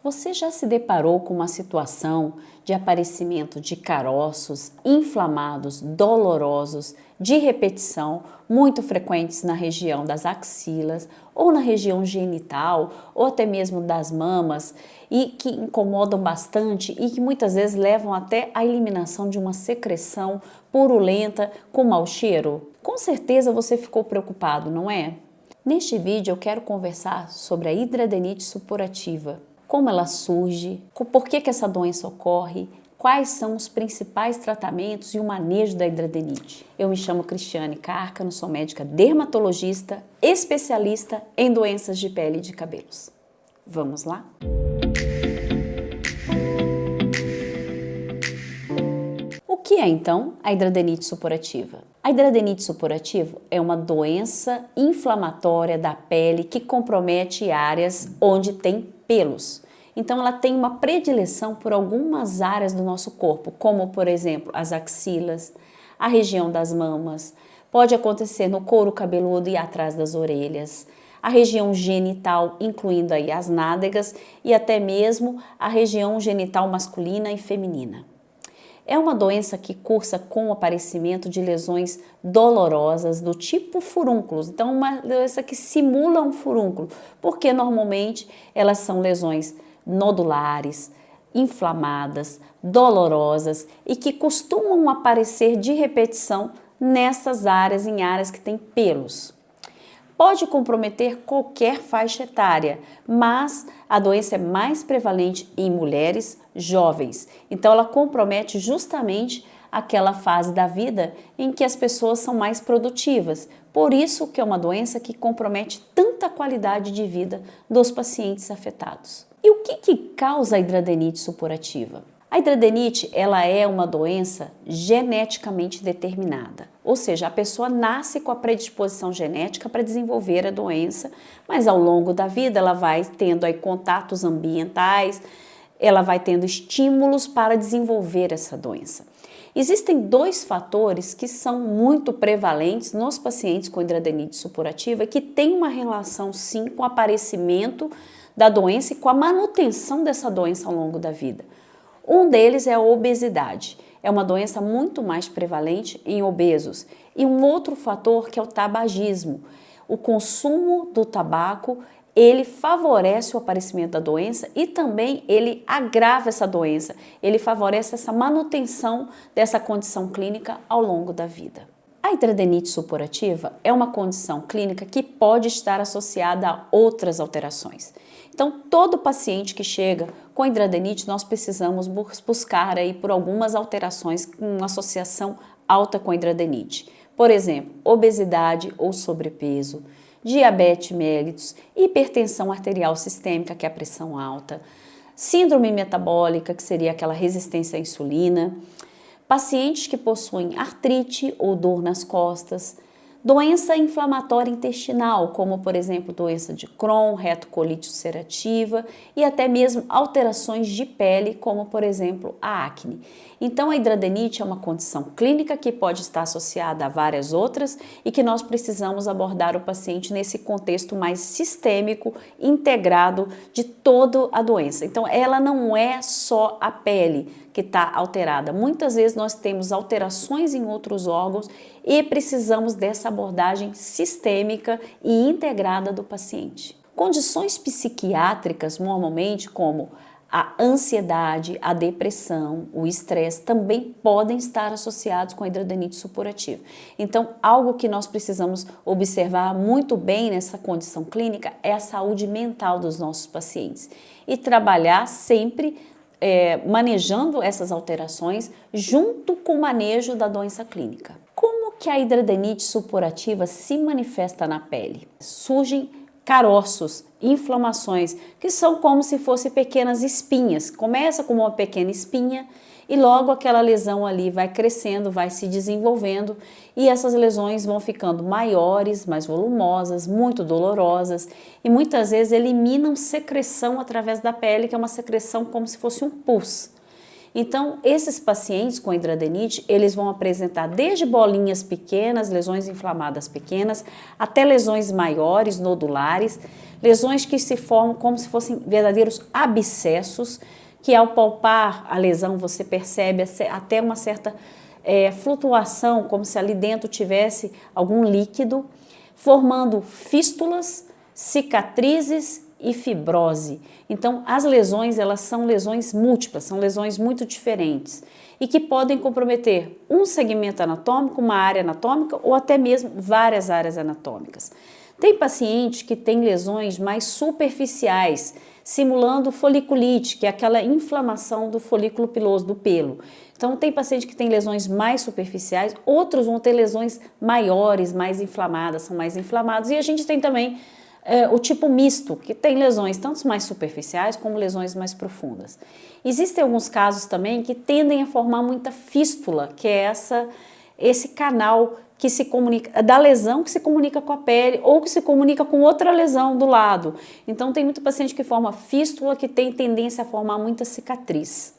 Você já se deparou com uma situação de aparecimento de caroços inflamados, dolorosos, de repetição, muito frequentes na região das axilas ou na região genital ou até mesmo das mamas e que incomodam bastante e que muitas vezes levam até a eliminação de uma secreção purulenta com mau cheiro? Com certeza você ficou preocupado, não é? Neste vídeo eu quero conversar sobre a hidradenite supurativa. Como ela surge, por que essa doença ocorre, quais são os principais tratamentos e o manejo da hidradenite. Eu me chamo Cristiane Cárcano, sou médica dermatologista, especialista em doenças de pele e de cabelos. Vamos lá? O que é então a hidradenite supurativa? A hidradenite supurativa é uma doença inflamatória da pele que compromete áreas onde tem pelos. Então ela tem uma predileção por algumas áreas do nosso corpo, como por exemplo as axilas, a região das mamas, pode acontecer no couro cabeludo e atrás das orelhas, a região genital, incluindo aí as nádegas e até mesmo a região genital masculina e feminina. É uma doença que cursa com o aparecimento de lesões dolorosas do tipo furúnculos. Então, uma doença que simula um furúnculo, porque normalmente elas são lesões nodulares, inflamadas, dolorosas e que costumam aparecer de repetição nessas áreas, em áreas que têm pelos. Pode comprometer qualquer faixa etária, mas a doença é mais prevalente em mulheres jovens. Então ela compromete justamente aquela fase da vida em que as pessoas são mais produtivas. Por isso que é uma doença que compromete tanta qualidade de vida dos pacientes afetados. E o que causa a hidradenite supurativa? A hidradenite, ela é uma doença geneticamente determinada, ou seja, a pessoa nasce com a predisposição genética para desenvolver a doença, mas ao longo da vida ela vai tendo aí contatos ambientais, ela vai tendo estímulos para desenvolver essa doença. Existem dois fatores que são muito prevalentes nos pacientes com hidradenite supurativa que têm uma relação sim com o aparecimento da doença e com a manutenção dessa doença ao longo da vida. Um deles é a obesidade. É uma doença muito mais prevalente em obesos. E um outro fator que é o tabagismo. O consumo do tabaco, ele favorece o aparecimento da doença e também ele agrava essa doença. Ele favorece essa manutenção dessa condição clínica ao longo da vida. A hidradenite supurativa é uma condição clínica que pode estar associada a outras alterações. Então, todo paciente que chega com hidradenite, nós precisamos buscar aí por algumas alterações com associação alta com hidradenite. Por exemplo, obesidade ou sobrepeso, diabetes mellitus, hipertensão arterial sistêmica, que é a pressão alta, síndrome metabólica, que seria aquela resistência à insulina, pacientes que possuem artrite ou dor nas costas, doença inflamatória intestinal, como por exemplo doença de Crohn, retocolite ulcerativa e até mesmo alterações de pele, como por exemplo a acne. Então a hidradenite é uma condição clínica que pode estar associada a várias outras e que nós precisamos abordar o paciente nesse contexto mais sistêmico, integrado de toda a doença. Então ela não é só a pele que está alterada. Muitas vezes nós temos alterações em outros órgãos e precisamos dessa abordagem sistêmica e integrada do paciente. Condições psiquiátricas, normalmente, como a ansiedade, a depressão, o estresse, também podem estar associados com a hidradenite supurativa. Então, algo que nós precisamos observar muito bem nessa condição clínica é a saúde mental dos nossos pacientes e trabalhar sempre manejando essas alterações junto com o manejo da doença clínica. Como que a hidradenite supurativa se manifesta na pele? Surgem caroços, inflamações, que são como se fossem pequenas espinhas. Começa como uma pequena espinha e logo aquela lesão ali vai crescendo, vai se desenvolvendo e essas lesões vão ficando maiores, mais volumosas, muito dolorosas e muitas vezes eliminam secreção através da pele, que é uma secreção como se fosse um pus. Então, esses pacientes com hidradenite, eles vão apresentar desde bolinhas pequenas, lesões inflamadas pequenas, até lesões maiores, nodulares, lesões que se formam como se fossem verdadeiros abscessos, que ao palpar a lesão você percebe até uma certa flutuação, como se ali dentro tivesse algum líquido, formando fístulas, cicatrizes e fibrose. Então, as lesões, elas são lesões múltiplas, são lesões muito diferentes e que podem comprometer um segmento anatômico, uma área anatômica ou até mesmo várias áreas anatômicas. Tem paciente que tem lesões mais superficiais, simulando foliculite, que é aquela inflamação do folículo piloso, do pelo. Então, tem paciente que tem lesões mais superficiais, outros vão ter lesões maiores, mais inflamadas, são mais inflamados. E a gente tem também o tipo misto, que tem lesões tanto mais superficiais como lesões mais profundas. Existem alguns casos também que tendem a formar muita fístula, que é esse canal que se comunica, da lesão que se comunica com a pele ou que se comunica com outra lesão do lado. Então tem muito paciente que forma fístula que tem tendência a formar muita cicatriz.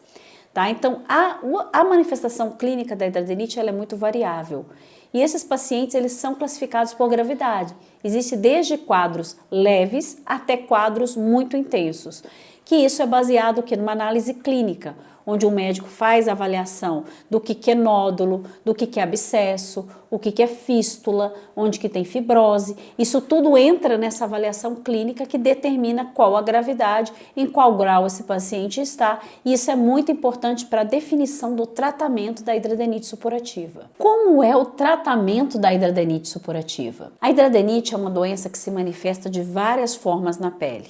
Tá? Então a manifestação clínica da hidradenite ela é muito variável. E esses pacientes eles são classificados por gravidade. Existe desde quadros leves até quadros muito intensos. Que isso é baseado numa análise clínica, onde o médico faz a avaliação do que é nódulo, do que é abscesso, o que é fístula, onde que tem fibrose. Isso tudo entra nessa avaliação clínica que determina qual a gravidade, em qual grau esse paciente está. E isso é muito importante para a definição do tratamento da hidradenite supurativa. Como é o tratamento da hidradenite supurativa? A hidradenite é uma doença que se manifesta de várias formas na pele.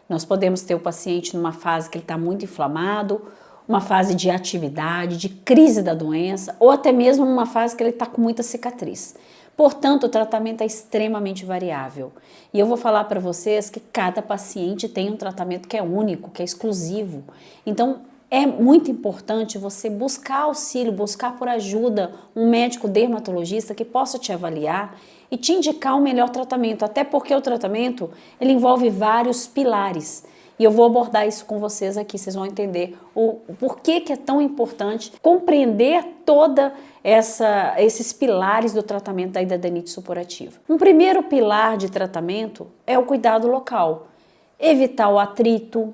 Nós podemos ter o paciente numa fase que ele está muito inflamado, uma fase de atividade, de crise da doença, ou até mesmo numa fase que ele está com muita cicatriz. Portanto, o tratamento é extremamente variável. E eu vou falar para vocês que cada paciente tem um tratamento que é único, que é exclusivo. Então, é muito importante você buscar auxílio, buscar por ajuda um médico dermatologista que possa te avaliar e te indicar o melhor tratamento, até porque o tratamento ele envolve vários pilares. E eu vou abordar isso com vocês aqui, vocês vão entender o porquê que é tão importante compreender toda esses pilares do tratamento da hidradenite supurativa. Um primeiro pilar de tratamento é o cuidado local, evitar o atrito,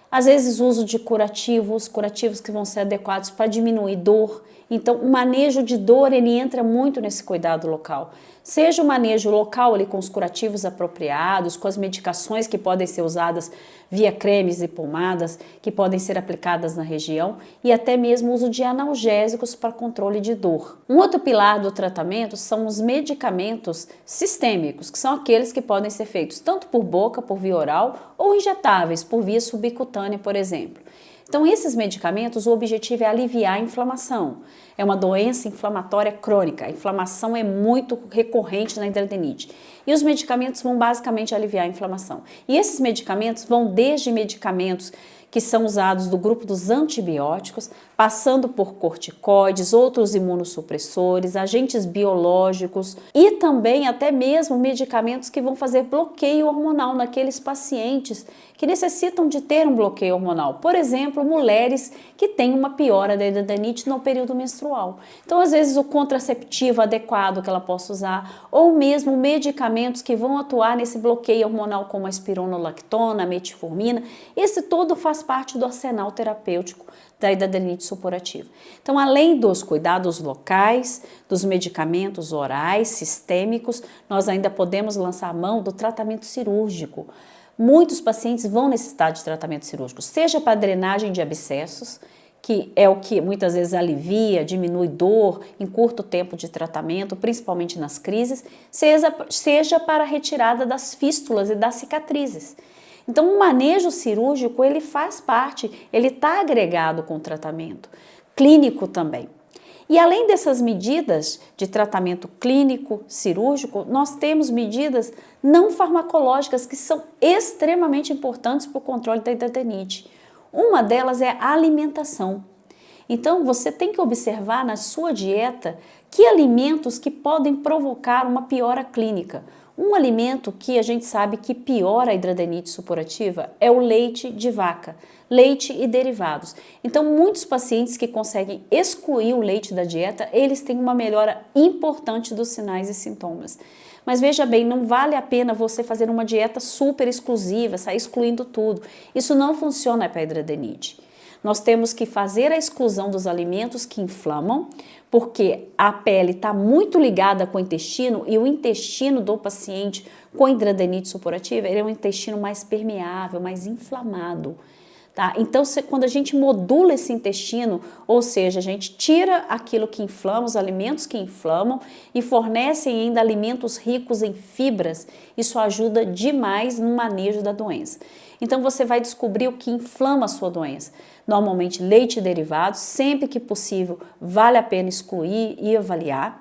às vezes o uso de curativos que vão ser adequados para diminuir dor. Então, o manejo de dor, ele entra muito nesse cuidado local. Seja o manejo local ali com os curativos apropriados, com as medicações que podem ser usadas via cremes e pomadas, que podem ser aplicadas na região, e até mesmo o uso de analgésicos para controle de dor. Um outro pilar do tratamento são os medicamentos sistêmicos, que são aqueles que podem ser feitos tanto por boca, por via oral, ou injetáveis, por via subcutânea, por exemplo. Então, esses medicamentos, o objetivo é aliviar a inflamação. É uma doença inflamatória crônica. A inflamação é muito recorrente na hidradenite. E os medicamentos vão basicamente aliviar a inflamação. E esses medicamentos vão desde medicamentos que são usados do grupo dos antibióticos, passando por corticoides, outros imunossupressores, agentes biológicos e também até mesmo medicamentos que vão fazer bloqueio hormonal naqueles pacientes que necessitam de ter um bloqueio hormonal. Por exemplo, mulheres que têm uma piora da hidradenite no período menstrual. Então, às vezes, o contraceptivo adequado que ela possa usar, ou mesmo medicamentos que vão atuar nesse bloqueio hormonal, como a espironolactona, a metformina, esse todo faz parte do arsenal terapêutico da hidradenite supurativa. Então, além dos cuidados locais, dos medicamentos orais, sistêmicos, nós ainda podemos lançar a mão do tratamento cirúrgico. Muitos pacientes vão necessitar de tratamento cirúrgico, seja para drenagem de abscessos, que é o que muitas vezes alivia, diminui dor em curto tempo de tratamento, principalmente nas crises, seja para a retirada das fístulas e das cicatrizes. Então, o manejo cirúrgico, ele faz parte, ele está agregado com o tratamento clínico também. E além dessas medidas de tratamento clínico, cirúrgico, nós temos medidas não farmacológicas que são extremamente importantes para o controle da hidradenite. Uma delas é a alimentação. Então, você tem que observar na sua dieta que alimentos que podem provocar uma piora clínica. Um alimento que a gente sabe que piora a hidradenite supurativa é o leite de vaca. leite e derivados. Então, muitos pacientes que conseguem excluir o leite da dieta, eles têm uma melhora importante dos sinais e sintomas. Mas veja bem, não vale a pena você fazer uma dieta super exclusiva, sair excluindo tudo. Isso não funciona para a hidradeniite. Nós temos que fazer a exclusão dos alimentos que inflamam, porque a pele está muito ligada com o intestino e o intestino do paciente com hidradeniite supurativa, ele é um intestino mais permeável, mais inflamado. Tá? Então, quando a gente modula esse intestino, ou seja, a gente tira aquilo que inflama, os alimentos que inflamam e fornece ainda alimentos ricos em fibras, isso ajuda demais no manejo da doença. Então, você vai descobrir o que inflama a sua doença. Normalmente, leite e derivados, sempre que possível, vale a pena excluir e avaliar.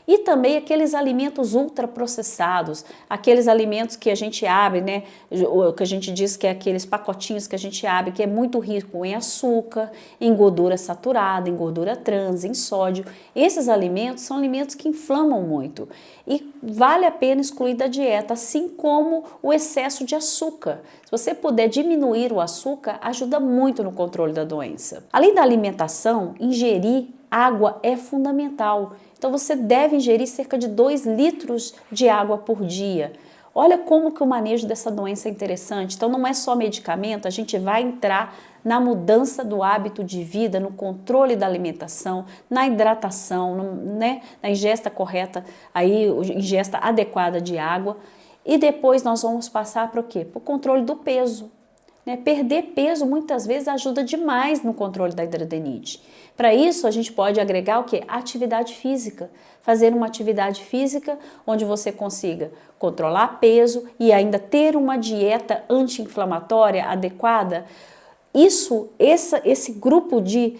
E também aqueles alimentos ultraprocessados, aqueles alimentos que a gente abre, né, o que a gente diz que é aqueles pacotinhos que a gente abre, que é muito rico em açúcar, em gordura saturada, em gordura trans, em sódio. Esses alimentos são alimentos que inflamam muito e vale a pena excluir da dieta, assim como o excesso de açúcar. Se você puder diminuir o açúcar, ajuda muito no controle da doença. Além da alimentação, ingerir água é fundamental. Então você deve ingerir cerca de 2 litros de água por dia. Olha como que o manejo dessa doença é interessante. Então não é só medicamento, a gente vai entrar na mudança do hábito de vida, no controle da alimentação, na hidratação, na ingesta correta, aí, ingesta adequada de água. E depois nós vamos passar para o quê? Para o controle do peso. Perder peso muitas vezes ajuda demais no controle da hidradeniite. Para isso, a gente pode agregar o quê? Atividade física. Fazer uma atividade física onde você consiga controlar peso e ainda ter uma dieta anti-inflamatória adequada. Esse grupo de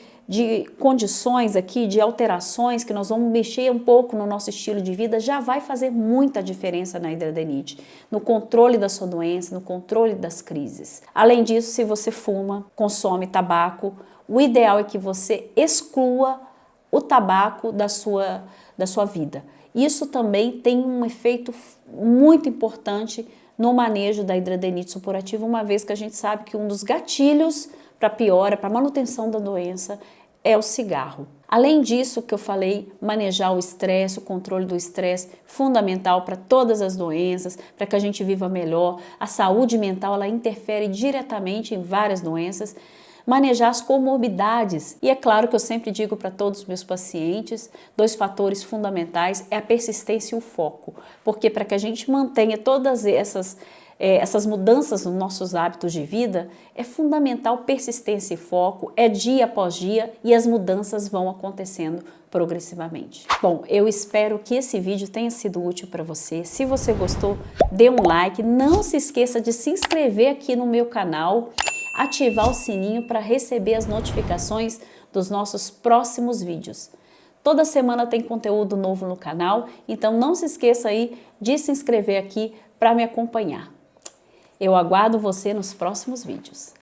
condições aqui, de alterações que nós vamos mexer um pouco no nosso estilo de vida, já vai fazer muita diferença na hidradeniite, no controle da sua doença, no controle das crises. Além disso, se você fuma, consome tabaco, o ideal é que você exclua o tabaco da sua vida. Isso também tem um efeito muito importante no manejo da hidradeniite supurativa, uma vez que a gente sabe que um dos gatilhos para piora, para manutenção da doença, é o cigarro. Além disso que eu falei, manejar o estresse, o controle do estresse, fundamental para todas as doenças, para que a gente viva melhor. A saúde mental, ela interfere diretamente em várias doenças. Manejar as comorbidades. E é claro que eu sempre digo para todos os meus pacientes, 2 fatores fundamentais é a persistência e o foco. Porque para que a gente mantenha todas essas mudanças nos nossos hábitos de vida, é fundamental persistência e foco, é dia após dia e as mudanças vão acontecendo progressivamente. Bom, eu espero que esse vídeo tenha sido útil para você. Se você gostou, dê um like, não se esqueça de se inscrever aqui no meu canal, ativar o sininho para receber as notificações dos nossos próximos vídeos. Toda semana tem conteúdo novo no canal, então não se esqueça aí de se inscrever aqui para me acompanhar. Eu aguardo você nos próximos vídeos.